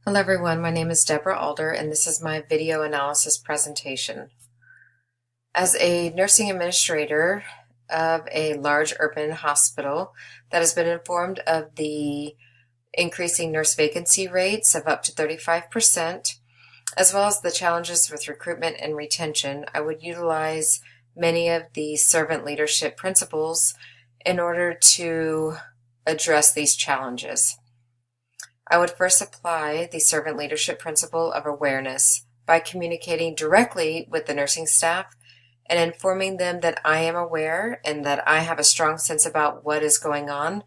Hello everyone, my name is Deborah Alder and this is my video analysis presentation. As a nursing administrator of a large urban hospital that has been informed of the increasing nurse vacancy rates of up to 35%, as well as the challenges with recruitment and retention, I would utilize many of the servant leadership principles in order to address these challenges. I would first apply the servant leadership principle of awareness by communicating directly with the nursing staff and informing them that I am aware and that I have a strong sense about what is going on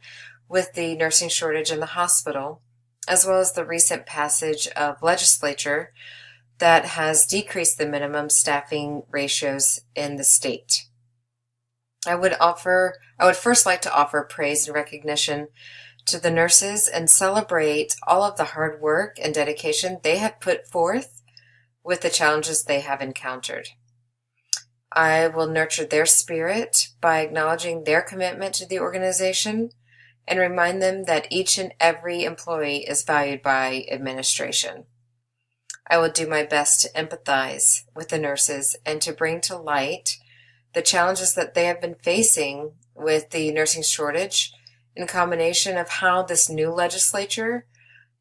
with the nursing shortage in the hospital, as well as the recent passage of legislature that has decreased the minimum staffing ratios in the state. I would first like to offer praise and recognition to the nurses and celebrate all of the hard work and dedication they have put forth with the challenges they have encountered. I will nurture their spirit by acknowledging their commitment to the organization and remind them that each and every employee is valued by administration. I will do my best to empathize with the nurses and to bring to light the challenges that they have been facing with the nursing shortage in combination of how this new legislature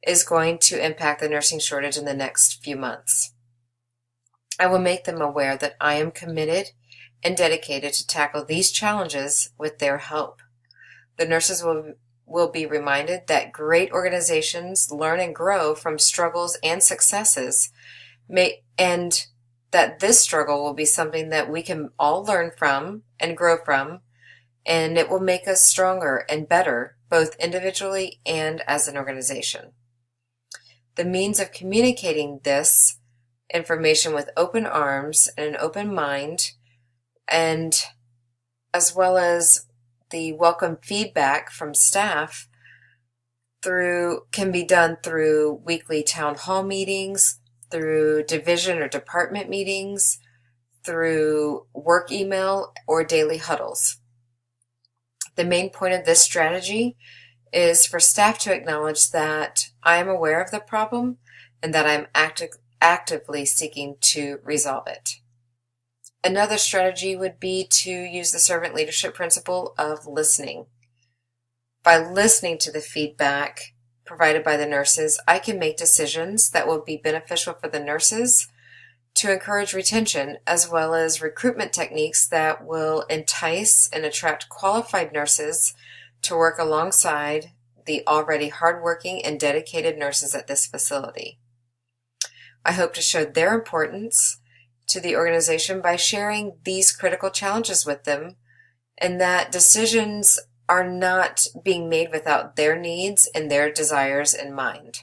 is going to impact the nursing shortage in the next few months. I will make them aware that I am committed and dedicated to tackle these challenges with their help. The nurses will be reminded that great organizations learn and grow from struggles and successes, and that this struggle will be something that we can all learn from and grow from, and it will make us stronger and better, both individually and as an organization. The means of communicating this information with open arms and an open mind, and as well as the welcome feedback from staff can be done through weekly town hall meetings, through division or department meetings, through work email or daily huddles. The main point of this strategy is for staff to acknowledge that I am aware of the problem and that I'm actively seeking to resolve it. Another strategy would be to use the servant leadership principle of listening. By listening to the feedback provided by the nurses, I can make decisions that will be beneficial for the nurses to encourage retention, as well as recruitment techniques that will entice and attract qualified nurses to work alongside the already hardworking and dedicated nurses at this facility. I hope to show their importance to the organization by sharing these critical challenges with them, and that decisions are not being made without their needs and their desires in mind.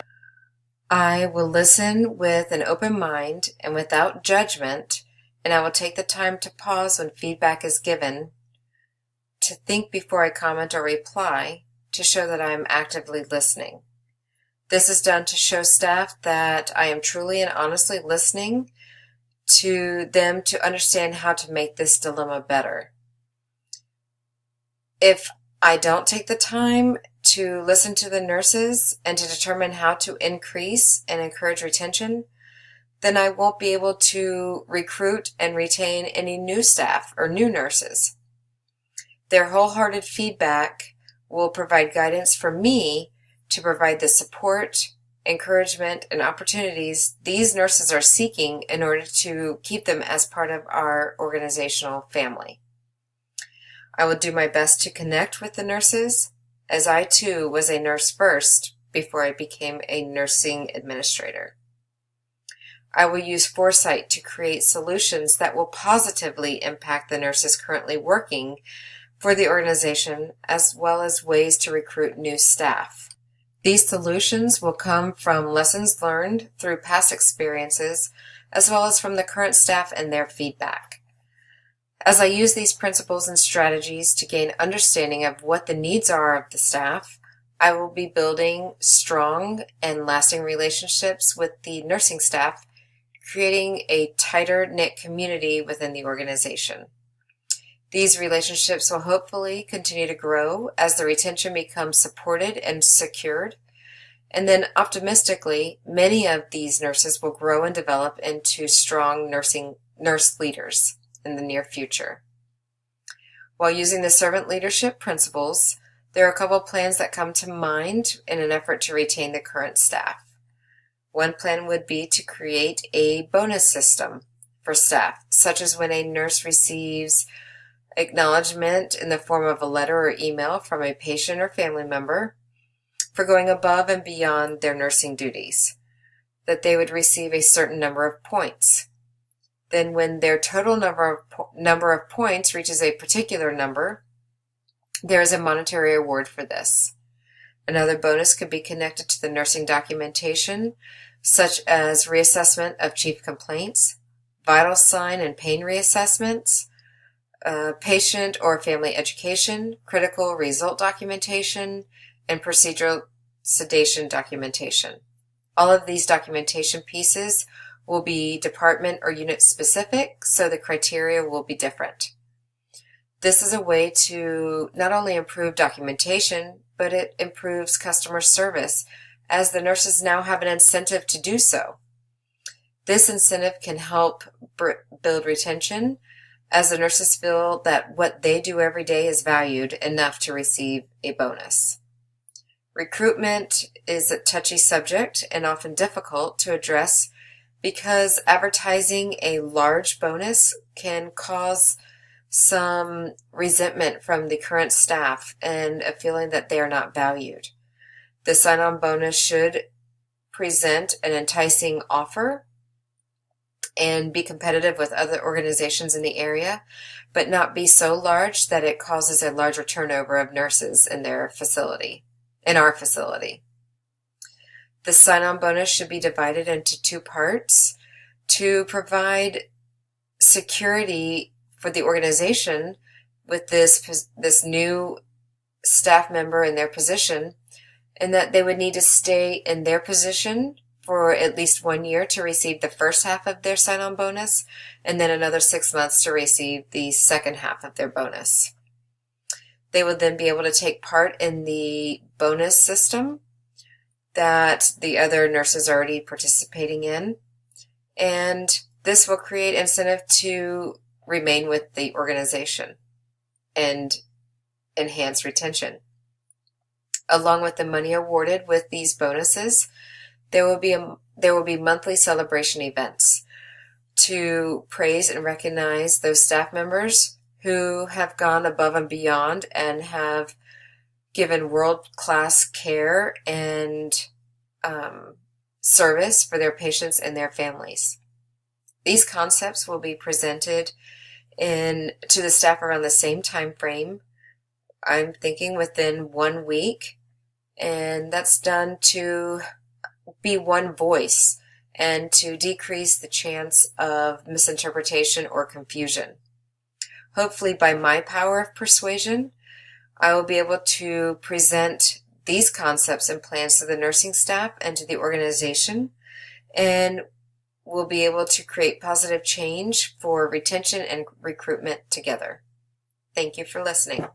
I will listen with an open mind and without judgment, and I will take the time to pause when feedback is given, to think before I comment or reply, to show that I am actively listening. This is done to show staff that I am truly and honestly listening to them to understand how to make this dilemma better. If I don't take the time to listen to the nurses and to determine how to increase and encourage retention, then I won't be able to recruit and retain any new staff or new nurses. Their wholehearted feedback will provide guidance for me to provide the support, encouragement, and opportunities these nurses are seeking in order to keep them as part of our organizational family. I will do my best to connect with the nurses, as I too was a nurse first before I became a nursing administrator. I will use foresight to create solutions that will positively impact the nurses currently working for the organization, as well as ways to recruit new staff. These solutions will come from lessons learned through past experiences, as well as from the current staff and their feedback. As I use these principles and strategies to gain understanding of what the needs are of the staff, I will be building strong and lasting relationships with the nursing staff, creating a tighter knit community within the organization. These relationships will hopefully continue to grow as the retention becomes supported and secured, And then optimistically, many of these nurses will grow and develop into strong nurse leaders in the near future. While using the servant leadership principles, there are a couple plans that come to mind in an effort to retain the current staff. One plan would be to create a bonus system for staff, such as when a nurse receives acknowledgement in the form of a letter or email from a patient or family member for going above and beyond their nursing duties, that they would receive a certain number of points. Then when their total number of points reaches a particular number, there is a monetary award for this. Another bonus could be connected to the nursing documentation, such as reassessment of chief complaints, vital sign and pain reassessments, patient or family education, critical result documentation, and procedural sedation documentation. All of these documentation pieces will be department or unit specific, so the criteria will be different. This is a way to not only improve documentation, but it improves customer service, as the nurses now have an incentive to do so. This incentive can help build retention, as the nurses feel that what they do every day is valued enough to receive a bonus. Recruitment is a touchy subject and often difficult to address because advertising a large bonus can cause some resentment from the current staff and a feeling that they are not valued. The sign-on bonus should present an enticing offer and be competitive with other organizations in the area, but not be so large that it causes a larger turnover of nurses in our facility. The sign-on bonus should be divided into two parts to provide security for the organization with this new staff member in their position, and that they would need to stay in their position for at least 1 year to receive the first half of their sign-on bonus, and then another 6 months to receive the second half of their bonus. They would then be able to take part in the bonus system that the other nurses are already participating in, and this will create incentive to remain with the organization and enhance retention. Along with the money awarded with these bonuses, there will be monthly celebration events to praise and recognize those staff members who have gone above and beyond and have given world-class care and service for their patients and their families. These concepts will be presented to the staff around the same time frame. I'm thinking within 1 week, and that's done to be one voice and to decrease the chance of misinterpretation or confusion. Hopefully, by my power of persuasion, I will be able to present these concepts and plans to the nursing staff and to the organization, and we'll be able to create positive change for retention and recruitment together. Thank you for listening.